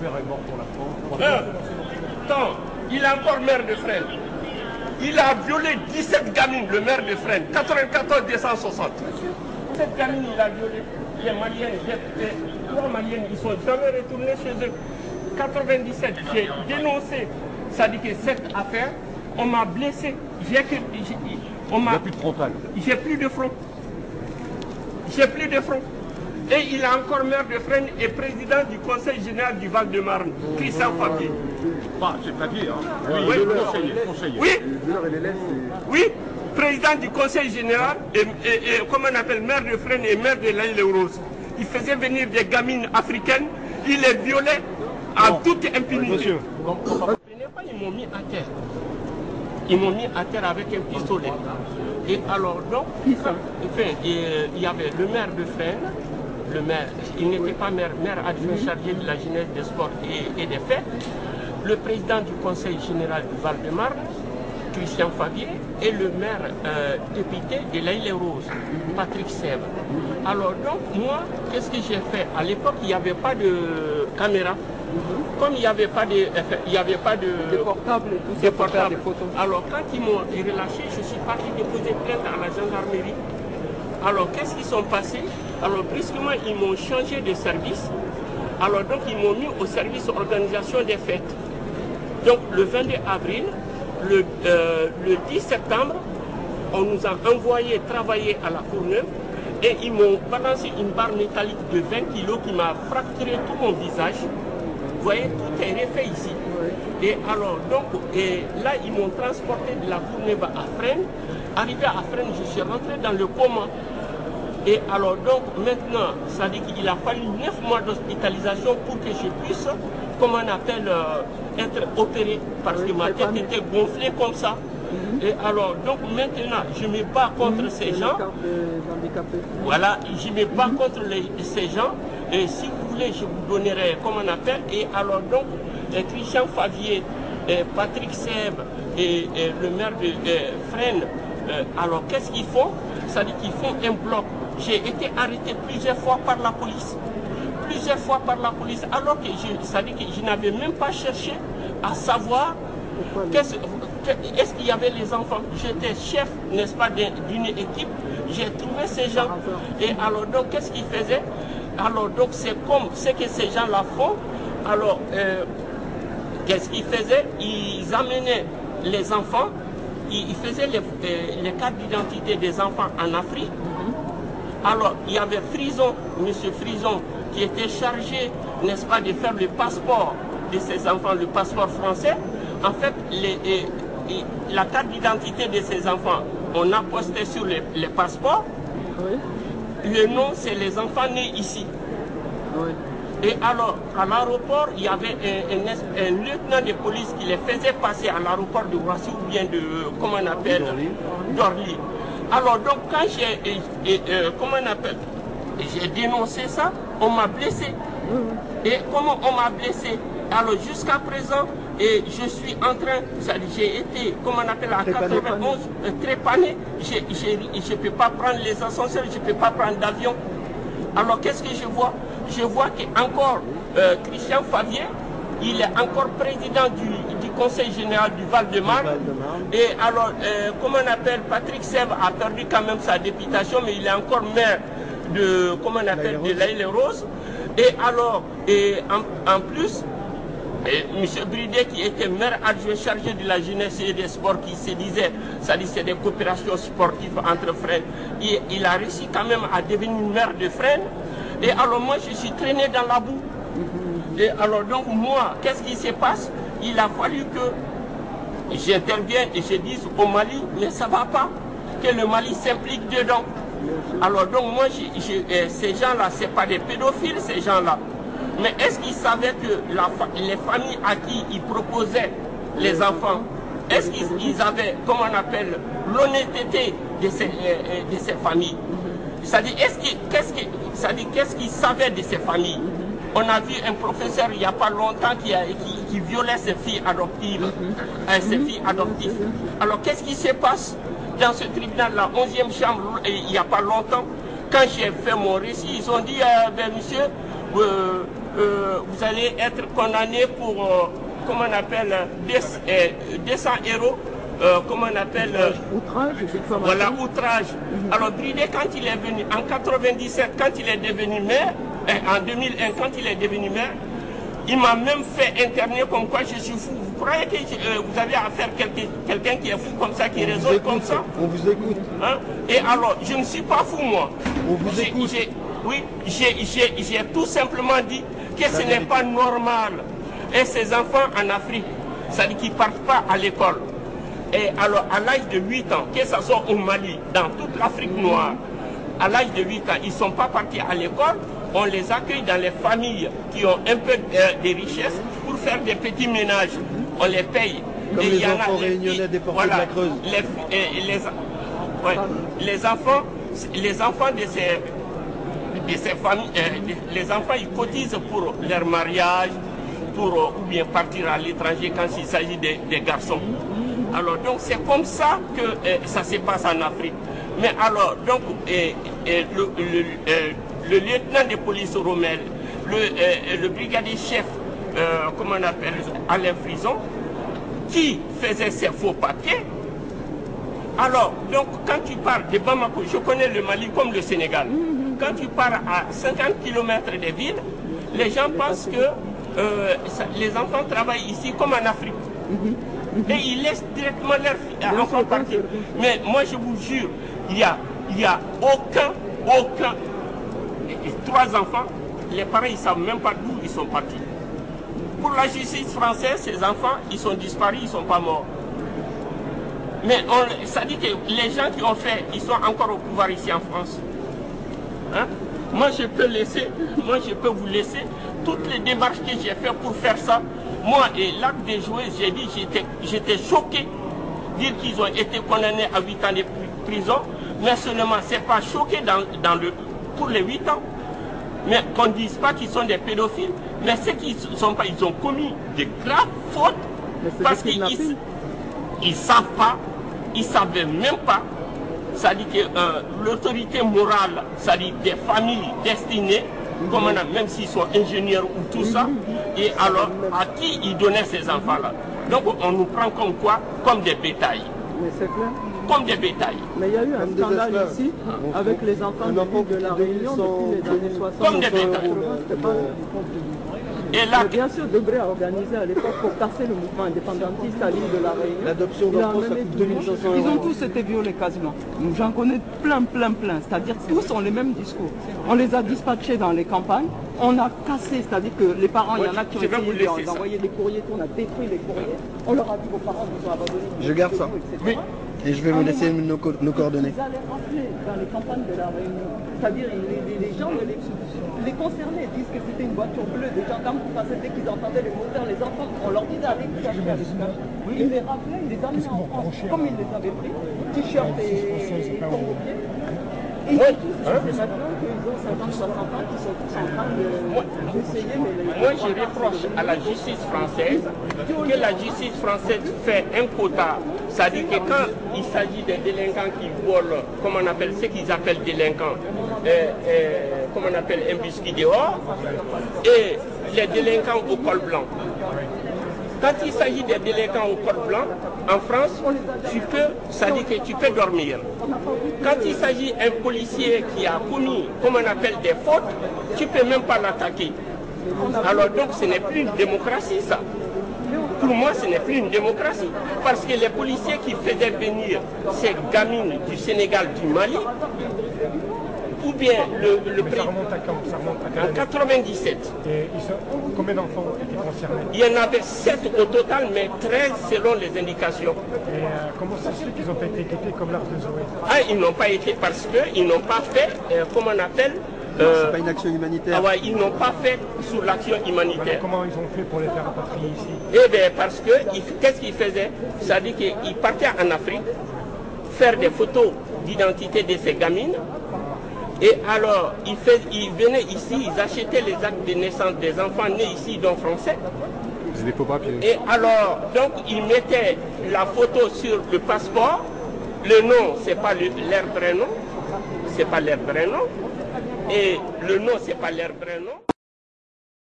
père est mort pour la France. Attends, il est encore maire de Fresnes. Il a violé 17 gamines, le maire de Fresnes, 94 260. Cette gamine, il a violé. Les Maliennes, les 3 Maliennes, ils sont jamais retournés chez eux. 97, j'ai dénoncé, ça dit que cette affaire, on m'a blessé. Il n'y a plus de frontal. J'ai plus de front. J'ai plus de front. Et il est encore maire de Fresnes et président du conseil général du Val-de-Marne, Christian Fabier. Bah, c'est Fabier, hein. Oui, Conseiller. Oui, oui, président du conseil général et comment on appelle, maire de Fresnes et maire de l'Île-aux-Roses. Il faisait venir des gamines africaines, il les violait en toute impunité. Monsieur, Ils m'ont mis à terre. Ils m'ont mis à terre avec un pistolet. Et alors donc, enfin, il y avait le maire de Fresnes, le maire, il n'était pas maire adjoint chargé de la jeunesse, des sports et des fêtes, le président du conseil général du Val-de-Marne, Christian Fabier, et le maire député de l'Île-aux-Roses, Patrick Sèvres. Alors donc, moi, qu'est-ce que j'ai fait? À l'époque, il n'y avait pas de caméra. Comme il n'y avait pas de portables et tout ça, des photos. Alors quand ils m'ont relâché, je suis parti déposer plainte à la gendarmerie. Alors qu'est-ce qu'ils sont passés? Alors brusquement, ils m'ont changé de service. Alors donc ils m'ont mis au service organisation des fêtes. Donc le 22 avril, le 10 septembre, on nous a envoyé travailler à la Courneuve et ils m'ont balancé une barre métallique de 20 kg qui m'a fracturé tout mon visage. Vous voyez, tout est refait ici. Et alors, donc, et là, ils m'ont transporté de la Courneuve à Fresnes. Arrivé à Fresnes, je suis rentré dans le coma. Et alors, donc, maintenant, ça dit qu'il a fallu 9 mois d'hospitalisation pour que je puisse, comme on appelle, être opéré. Parce que ma tête était gonflée comme ça. Et alors, donc, maintenant, je me bats contre ces gens. Voilà, je me bats contre ces gens. Et si vous voulez, je vous donnerai, comme on appelle, et alors donc, Christian Favier, Patrick Sèvres et le maire de Fresnes, alors qu'est-ce qu'ils font? Ça dit qu'ils font un bloc. J'ai été arrêté plusieurs fois par la police. Plusieurs fois par la police, alors que ça dit que je n'avais même pas cherché à savoir est-ce qu'il y avait les enfants. J'étais chef, n'est-ce pas, d'une équipe. J'ai trouvé ces gens. Et alors donc, qu'est-ce qu'ils faisaient? Alors donc c'est comme ce que ces gens-là font. Alors qu'est-ce qu'ils faisaient? Ils amenaient les enfants, ils faisaient les cartes d'identité des enfants en Afrique. Alors il y avait Frison, monsieur Frison, qui était chargé, n'est-ce pas, de faire le passeport de ces enfants, le passeport français. En fait, la carte d'identité de ces enfants, on a posté sur les passeports. Le nom, c'est les enfants nés ici. Et alors, à l'aéroport, il y avait un lieutenant de police qui les faisait passer à l'aéroport de Roissy ou bien de, comment on appelle, d'Orly. Alors, donc, quand j'ai dénoncé ça, on m'a blessé. Et comment on m'a blessé? Alors, jusqu'à présent, et je suis en train, j'ai été, comme on appelle, à 91, trépané. Je ne peux pas prendre les ascenseurs, je ne peux pas prendre d'avion. Alors qu'est-ce que je vois? Je vois qu'encore Christian Favier, il est encore président du conseil général du Val-de-Marne. Et alors, comme on appelle, Patrick Sèvres a perdu quand même sa députation, mais il est encore maire de, comment on appelle, de l'Île-aux-Roses. Et alors, en plus, M. Bridet, qui était maire adjoint chargé de la jeunesse et des sports, qui se disait, ça dit c'est des coopérations sportives entre Fresnes, il a réussi quand même à devenir maire de Fresnes. Et alors moi, je suis traîné dans la boue. Et alors donc moi, qu'est-ce qui se passe? Il a fallu que j'intervienne et je dise au Mali, mais ça ne va pas, que le Mali s'implique dedans. Alors donc moi, ces gens-là, ce n'est pas des pédophiles, ces gens-là. Mais est-ce qu'ils savaient que les familles à qui ils proposaient les enfants, est-ce qu'ils avaient, comment on appelle, l'honnêteté de ces familles? C'est-à-dire, qu'est-ce qu'ils savaient de ces familles? On a vu un professeur il n'y a pas longtemps qui violait ses filles adoptives. Alors qu'est-ce qui se passe dans ce tribunal, la 11e chambre, il n'y a pas longtemps? Quand j'ai fait mon récit, ils ont dit, ben, monsieur, vous allez être condamné pour, comment on appelle, 200 euros. Comment on appelle outrage, voilà, outrage. Alors Bridet, quand il est venu, en 97, quand il est devenu maire, en 2001, quand il est devenu maire, il m'a même fait interner comme quoi je suis fou. Vous croyez que vous avez affaire à quelqu'un qui est fou comme ça, qui raisonne comme ça? On vous écoute. Hein? Et alors, je ne suis pas fou, moi. On vous écoute. Oui, j'ai tout simplement dit que ce n'est pas normal. Et ces enfants en Afrique, ça dit qu'ils ne partent pas à l'école. Et alors, à l'âge de 8 ans, que ce soit au Mali, dans toute l'Afrique noire, à l'âge de 8 ans, ils ne sont pas partis à l'école. On les accueille dans les familles qui ont un peu de richesse pour faire des petits ménages. On les paye. Comme les enfants réunionnais déportés de la Creuse. Les enfants de ces familles, les enfants, ils cotisent pour leur mariage, pour ou bien partir à l'étranger quand il s'agit des garçons. Alors donc c'est comme ça que ça se passe en Afrique. Mais alors donc le lieutenant de police Rommel, le brigadier chef, comment on appelle, Alain Frison, qui faisait ses faux papiers. Alors donc quand tu pars de Bamako, je connais le Mali comme le Sénégal. Quand tu pars à 50 km des villes, les gens pensent que les enfants travaillent ici comme en Afrique. Et ils laissent directement leurs enfants partir. Mais moi je vous jure, il y a aucun 3 enfants, les parents ils ne savent même pas d'où ils sont partis. Pour la justice française, ces enfants, ils sont disparus, ils ne sont pas morts. Mais ça dit que les gens qui ont fait, ils sont encore au pouvoir ici en France. Hein? Moi je peux vous laisser toutes les démarches que j'ai faites pour faire ça. Moi et l'acte de jouer, j'ai dit, j'étais choqué de dire qu'ils ont été condamnés à 8 ans de prison, mais seulement c'est pas choqué pour les 8 ans. Mais qu'on ne dise pas qu'ils sont des pédophiles, mais ceux qui ne sont pas, ils ont commis de graves fautes parce qu'ils ne savent pas, ils ne savaient même pas. Ça dit que l'autorité morale, ça dit des familles destinées, comme on a, même s'ils sont ingénieurs ou tout ça, et alors à qui ils donnaient ces enfants-là. Donc on nous prend comme quoi? Comme des bétails. Mais c'est clair. Comme des bétails. Mais il y a eu un scandale ici avec les enfants de la Réunion depuis les années 60. Comme des bétails. Et là, bien sûr, Debré a organisé à l'époque pour casser le mouvement indépendantiste à l'île de la Réunion. L'adoption d'enfants, ça coûte 2500 €. Ils ont tous été violés quasiment. J'en connais plein. C'est-à-dire tous ont les mêmes discours. On les a dispatchés dans les campagnes. On a cassé, c'est-à-dire que les parents, il y en a qui ont essayé d'envoyer des courriers, on a détruit les courriers. On leur a dit vos parents vous ont abandonné. Je garde ça. oui. Et je vais vous laisser nos coordonnées. Ils allaient rappeler dans les campagnes de la Réunion. C'est-à-dire les gens, les concernés disent que c'était une voiture bleue. Des gendarmes qui passaient dès qu'ils entendaient les moteurs, les enfants, on leur disait allez vous chercher avec ça. Ils les rappelaient, ils les amenaient en France. Comme ils les avaient pris, t-shirt et congo-pieds. Et ils tous maintenant qu'ils ont 50, 60 ans, qui sont tous en train d'essayer. Moi, je reproche à la justice française que la justice française fait un quota. C'est-à-dire que quand il s'agit des délinquants qui volent, comme on appelle ce qu'ils appellent délinquants, comme on appelle un biscuit dehors, et les délinquants au col blanc. Quand il s'agit des délinquants au col blanc, en France, ça dit que tu peux dormir. Quand il s'agit d'un policier qui a commis, comme on appelle, des fautes, tu ne peux même pas l'attaquer. Alors donc ce n'est plus une démocratie ça. Pour moi, ce n'est plus une démocratie. Parce que les policiers qui faisaient venir ces gamines du Sénégal, du Mali, ou bien le Ça remonte à quand? Ça remonte à en 97. Et combien d'enfants étaient concernés? Il y en avait 7 au total, mais 13 selon les indications. Et comment ça se fait qu'ils n'ont pas été équipés comme l'Arche de Zoé? Ah, ils n'ont pas été parce qu'ils n'ont pas fait, comment on appelle, C'est pas une action humanitaire. Ah ouais, ils n'ont pas fait sous l'action humanitaire. Comment ils ont fait pour les faire rapatrier ici? Eh bien, parce que, qu'est-ce qu'ils faisaient? C'est-à-dire qu'ils partaient en Afrique, faire des photos d'identité de ces gamines, et alors, ils venaient ici, ils achetaient les actes de naissance des enfants nés ici, dont français. C'est des faux papiers. Et alors, donc, ils mettaient la photo sur le passeport, le nom, c'est pas leur vrai nom, c'est pas leur vrai nom, et le nom, c'est pas leur vrai nom.